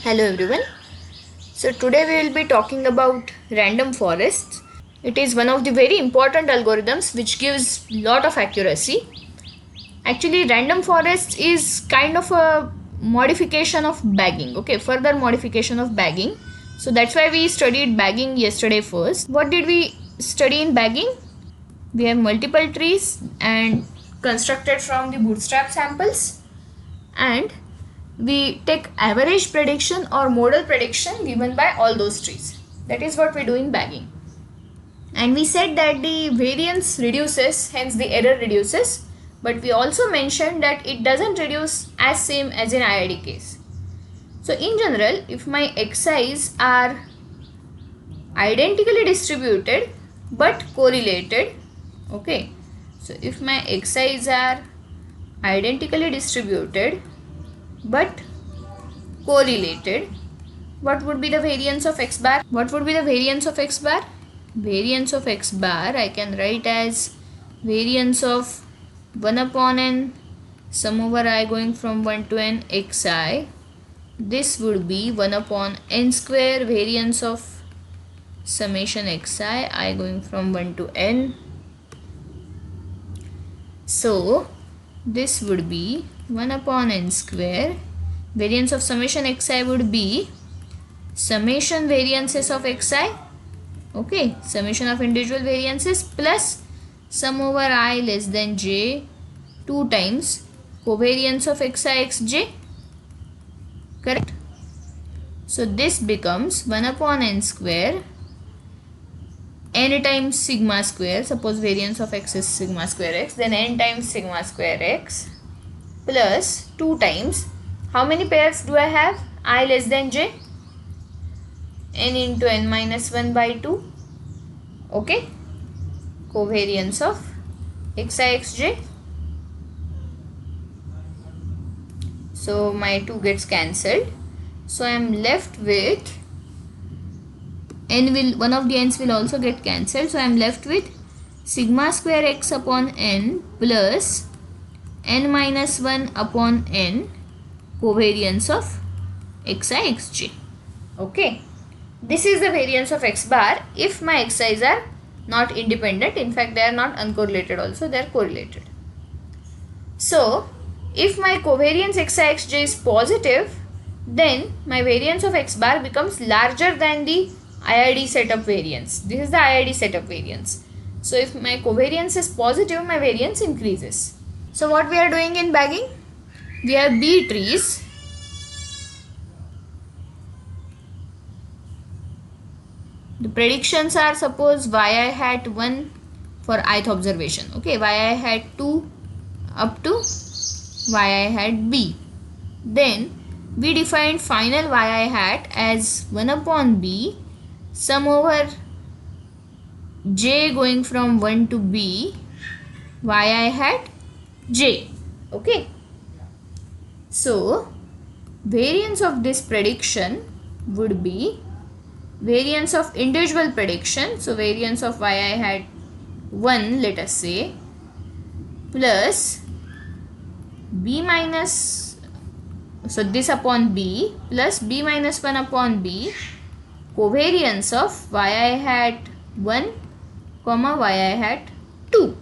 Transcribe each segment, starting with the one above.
Hello everyone. So today we will be talking about random forests. It is one of the very important algorithms which gives lot of accuracy. Actually, random forests is kind of a modification of bagging. Okay, further modification of bagging. So that's why we studied bagging yesterday first. What did we study in bagging? We have multiple trees and constructed from the bootstrap samples, and we take average prediction or model prediction given by all those trees. That is what we do in bagging. And we said that the variance reduces, hence the error reduces, but we also mentioned that it doesn't reduce as same as in IID case. So in general, if my xi's are identically distributed but correlated, okay, so if my xi's are identically distributed but correlated, what would be the variance of x bar? What would be the variance of x bar? Variance of x bar I can write as variance of 1 upon n sum over I going from 1 to n xi. This would be 1 upon n square variance of summation xi I going from 1 to n. So this would be 1 upon n square. Variance of summation xi would be summation variances of xi, okay, summation of individual variances plus sum over I less than j 2 times covariance of xi xj, correct? So this becomes 1 upon n square n times sigma square, suppose variance of x is sigma square x, then n times sigma square x plus 2 times, how many pairs do I have? I less than j, n into n minus 1 by 2, okay, covariance of xi xj. So my 2 gets cancelled, so I am left with one of the n's will also get cancelled, so I am left with sigma square x upon n plus n minus 1 upon n covariance of xi xj, okay. This is the variance of x bar if my xi's are not independent. In fact, they are not uncorrelated also, they are correlated. So if my covariance xi xj is positive, then my variance of x bar becomes larger than the IID setup variance. This is the IID setup variance. So if my covariance is positive, my variance increases. So what we are doing in bagging? We have B trees. The predictions are, suppose yi hat 1 for ith observation, okay, yi hat 2 up to yi hat b. Then we defined final yi hat as 1 upon b sum over j going from 1 to b yi hat j, okay. So variance of this prediction would be variance of individual prediction, so variance of yi hat 1, let us say, plus b minus, so this upon b plus b minus 1 upon b covariance of yi hat 1 comma yi hat 2,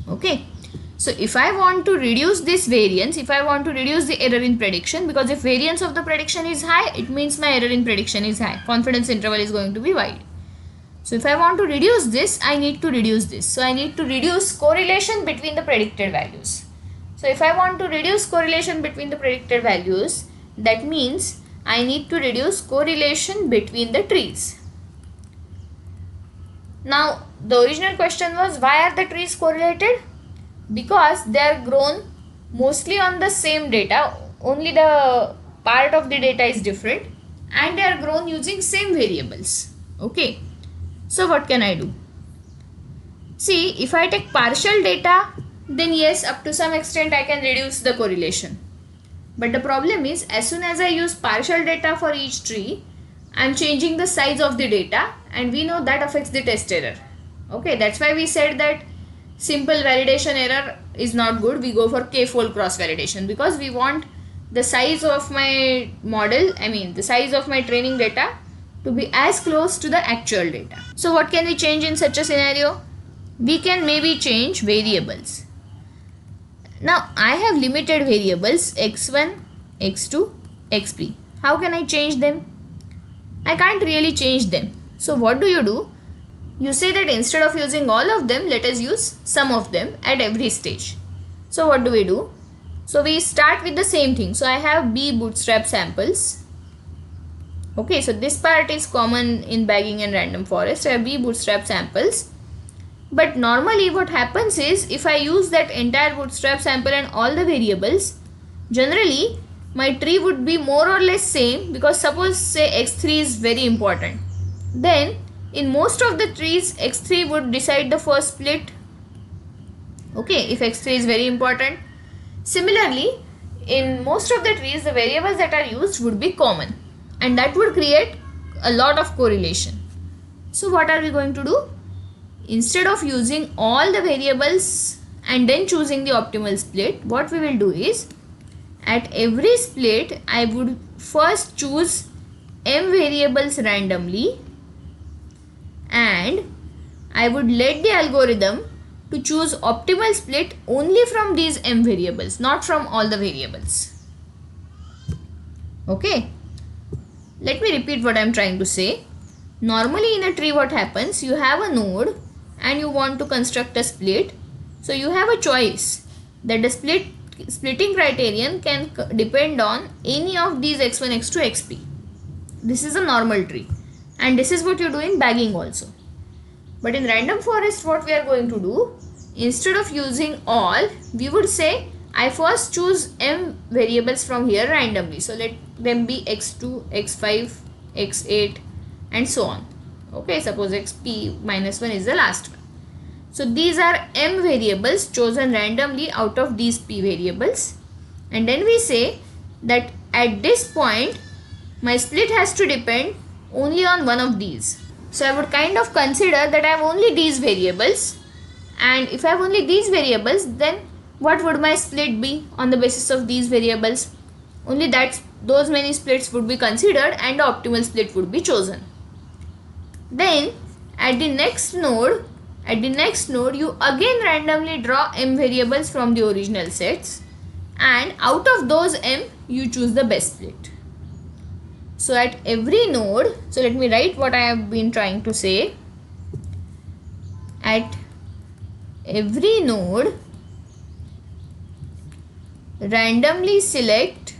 okay. So if I want to reduce this variance, if I want to reduce the error in prediction, because if variance of the prediction is high, it means my error in prediction is high, confidence interval is going to be wide. So if I want to reduce this, I need to reduce this. So I need to reduce correlation between the predicted values. So if I want to reduce correlation between the predicted values, that means I need to reduce correlation between the trees. Now the original question was, why are the trees correlated? Because they are grown mostly on the same data, only the part of the data is different, and they are grown using same variables, okay. So what can I do? See, if I take partial data, then yes, up to some extent I can reduce the correlation. But the problem is, as soon as I use partial data for each tree, I am changing the size of the data, and we know that affects the test error, okay. That's why we said that simple validation error is not good, we go for k-fold cross validation, because we want the size of my model, the size of my training data to be as close to the actual data. So what can we change in such a scenario? We can maybe change variables. Now I have limited variables x1, x2, xp. How can I change them? I can't really change them. So what do? You say that instead of using all of them, let us use some of them at every stage. So what do? So we start with the same thing. So I have B bootstrap samples. Okay, so this part is common in bagging and random forest. I have B bootstrap samples. But normally what happens is, if I use that entire bootstrap sample and all the variables, generally my tree would be more or less same, because suppose say x3 is very important. Then in most of the trees x3 would decide the first split. Okay, if x3 is very important. Similarly, in most of the trees the variables that are used would be common, and that would create a lot of correlation. So what are we going to do? Instead of using all the variables and then choosing the optimal split, what we will do is, at every split I would first choose m variables randomly, and I would let the algorithm to choose optimal split only from these m variables, not from all the variables. Okay, let me repeat what I am trying to say. Normally in a tree what happens, you have a node and you want to construct a split. So you have a choice that the splitting criterion can depend on any of these x1, x2, xp. This is a normal tree, and this is what you do in bagging also. But in random forest what we are going to do, instead of using all, we would say I first choose m variables from here randomly. So let them be x2, x5, x8 and so on. Okay, suppose xp minus 1 is the last one. So these are m variables chosen randomly out of these p variables, and then we say that at this point my split has to depend only on one of these. So I would kind of consider that I have only these variables, and if I have only these variables, then what would my split be on the basis of these variables? Only those many splits would be considered and the optimal split would be chosen. Then at the next node you again randomly draw m variables from the original sets, and out of those m you choose the best split. So at every node, so let me write what I have been trying to say. At every node, randomly select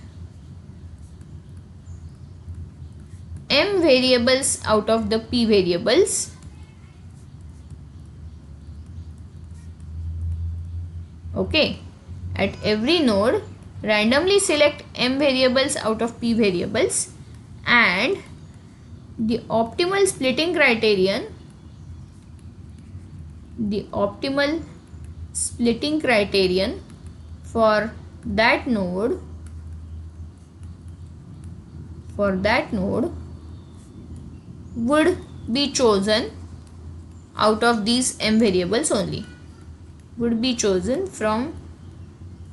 m variables out of the p variables. Okay, at every node randomly select m variables out of p variables, and the optimal splitting criterion for that node would be chosen out of these m variables only, would be chosen from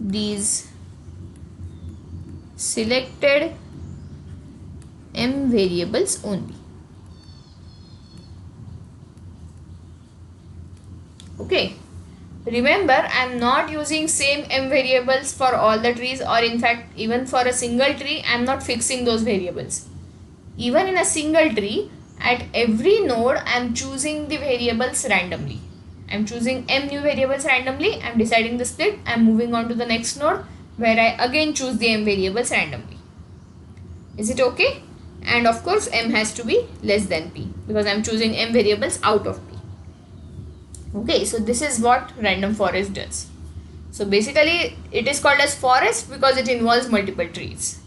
these selected m variables only. Okay, remember I am not using same m variables for all the trees, or in fact even for a single tree I am not fixing those variables. Even in a single tree, at every node I am choosing the variables randomly. I am choosing m new variables randomly, I am deciding the split, I am moving on to the next node where I again choose the m variables randomly. Is it okay? And of course m has to be less than p, because I am choosing m variables out of p. Okay, so this is what random forest does. So basically it is called as forest because it involves multiple trees.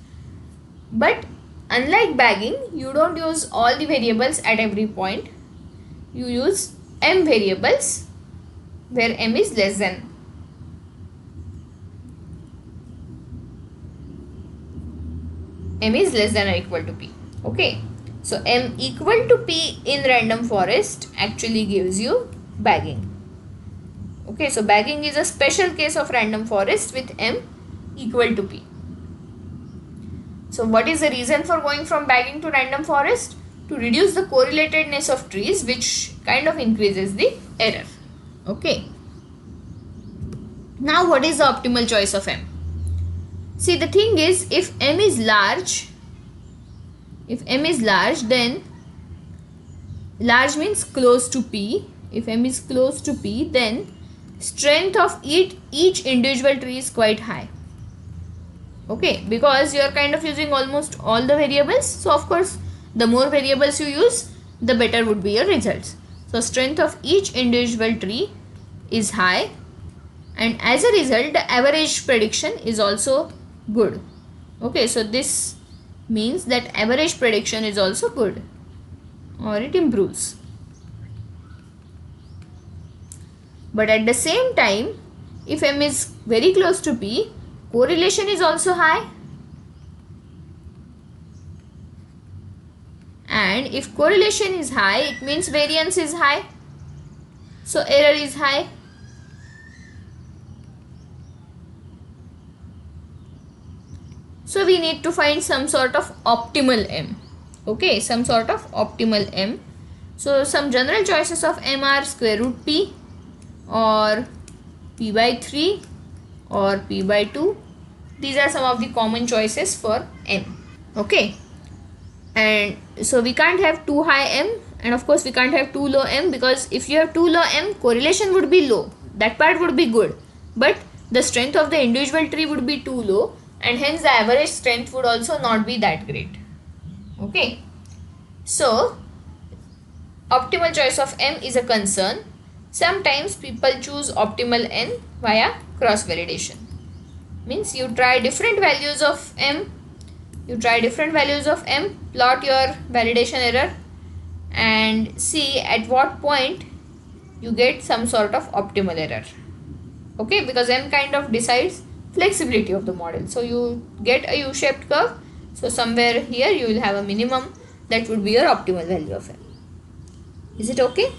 But unlike bagging, you don't use all the variables at every point. You use m variables where m is less than or equal to p. Okay, so m equal to p in random forest actually gives you bagging. Okay, so bagging is a special case of random forest with m equal to p. So what is the reason for going from bagging to random forest? To reduce the correlatedness of trees, which kind of increases the error. Okay. Now what is the optimal choice of m? See, the thing is, if m is large, then large means close to p. If m is close to p, then strength of each individual tree is quite high. Okay, because you are kind of using almost all the variables, so of course the more variables you use, the better would be your results. So strength of each individual tree is high, and as a result the average prediction is also good. Okay, so this means that average prediction is also good, or it improves. But at the same time, if m is very close to p, correlation is also high, and if correlation is high, it means variance is high, so error is high. So we need to find some sort of optimal m. Okay, some sort of optimal m. So some general choices of m are square root p, or p by 3, or p by 2. These are some of the common choices for m. Okay, and so we can't have too high m, and of course we can't have too low m, because if you have too low m, correlation would be low. That part would be good, but the strength of the individual tree would be too low, and hence the average strength would also not be that great. Okay, so optimal choice of m is a concern. Sometimes people choose optimal n via cross validation. Means you try different values of m, plot your validation error, and see at what point you get some sort of optimal error. Okay, because m kind of decides flexibility of the model. So you get a U-shaped curve, so somewhere here you will have a minimum that would be your optimal value of m. Is it okay?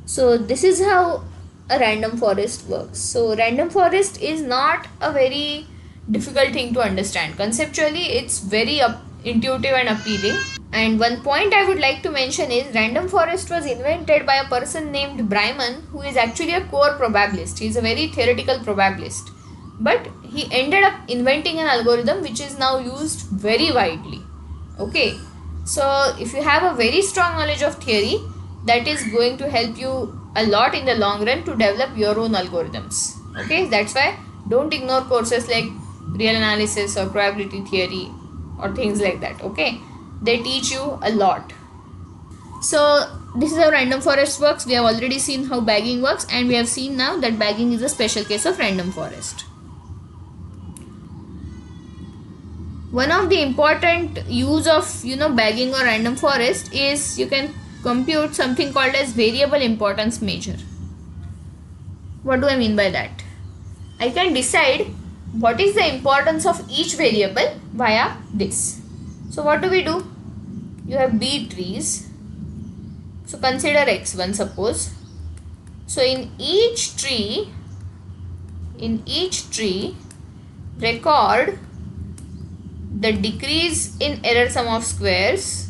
So this is how a random forest works. So random forest is not a very difficult thing to understand. Conceptually it's very intuitive and appealing. And one point I would like to mention is random forest was invented by a person named Bryman, who is actually a core probabilist. He is a very theoretical probabilist, but he ended up inventing an algorithm which is now used very widely. Okay, so if you have a very strong knowledge of theory, that is going to help you a lot in the long run to develop your own algorithms. Okay, that's why don't ignore courses like real analysis or probability theory or things like that. Okay, they teach you a lot. So this is how random forest works. We have already seen how bagging works, and we have seen now that bagging is a special case of random forest. One of the important use of bagging or random forest is you can compute something called as variable importance measure. What do I mean by that? I can decide what is the importance of each variable via this. So what do? You have B trees. So consider x1 suppose. So in each tree record the decrease in error sum of squares.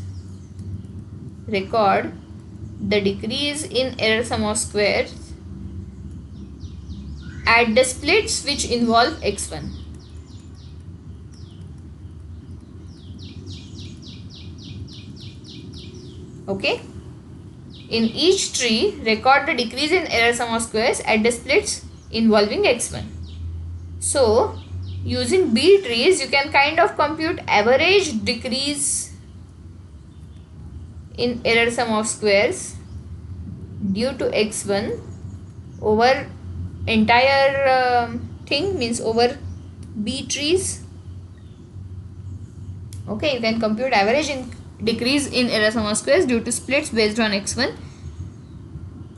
Record the decrease in error sum of squares at the splits which involve x1. Okay. In each tree, record the decrease in error sum of squares at the splits involving x1. So, using B trees, you can kind of compute average decrease in error sum of squares due to x1 over entire thing, means over B trees. Okay, you can compute average in decrease in error sum of squares due to splits based on x1,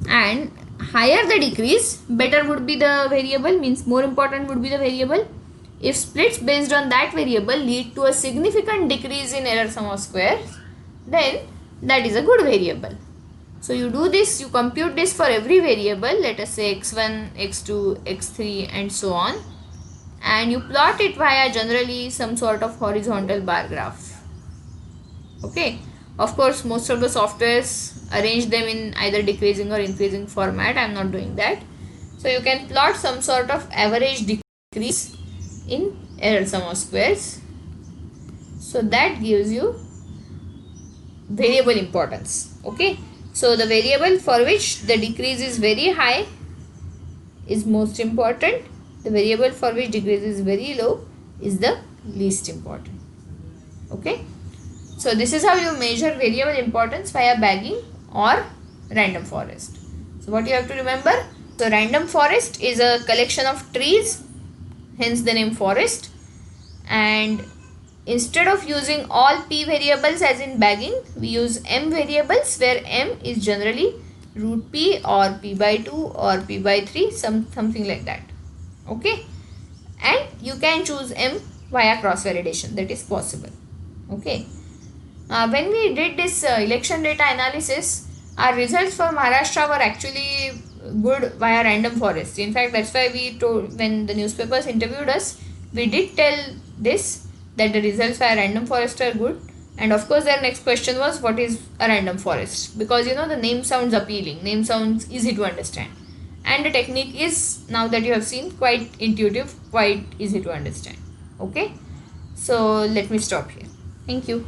and higher the decrease, better would be the variable, means more important would be the variable. If splits based on that variable lead to a significant decrease in error sum of squares, then that is a good variable. So you do this, you compute this for every variable, let us say x1, x2, x3 and so on, and you plot it via generally some sort of horizontal bar graph. Okay, of course most of the softwares arrange them in either decreasing or increasing format. I am not doing that. So you can plot some sort of average decrease in error sum of squares. So that gives you variable importance. Okay, so the variable for which the decrease is very high is most important. The variable for which decrease is very low is the least important. Okay, so this is how you measure variable importance via bagging or random forest. So what you have to remember, so random forest is a collection of trees, hence the name forest, and instead of using all p variables as in bagging, we use m variables where m is generally root p or p by 2 or p by 3, something like that. Okay, and you can choose m via cross validation, that is possible. Okay, when we did this election data analysis, our results for Maharashtra were actually good via random forest. In fact, that's why we told, when the newspapers interviewed us, we did tell this, that the results via random forest are good. And of course, their next question was, what is a random forest? Because you know the name sounds appealing, name sounds easy to understand, and the technique is, now that you have seen, quite intuitive, quite easy to understand. Okay, so let me stop here. Thank you.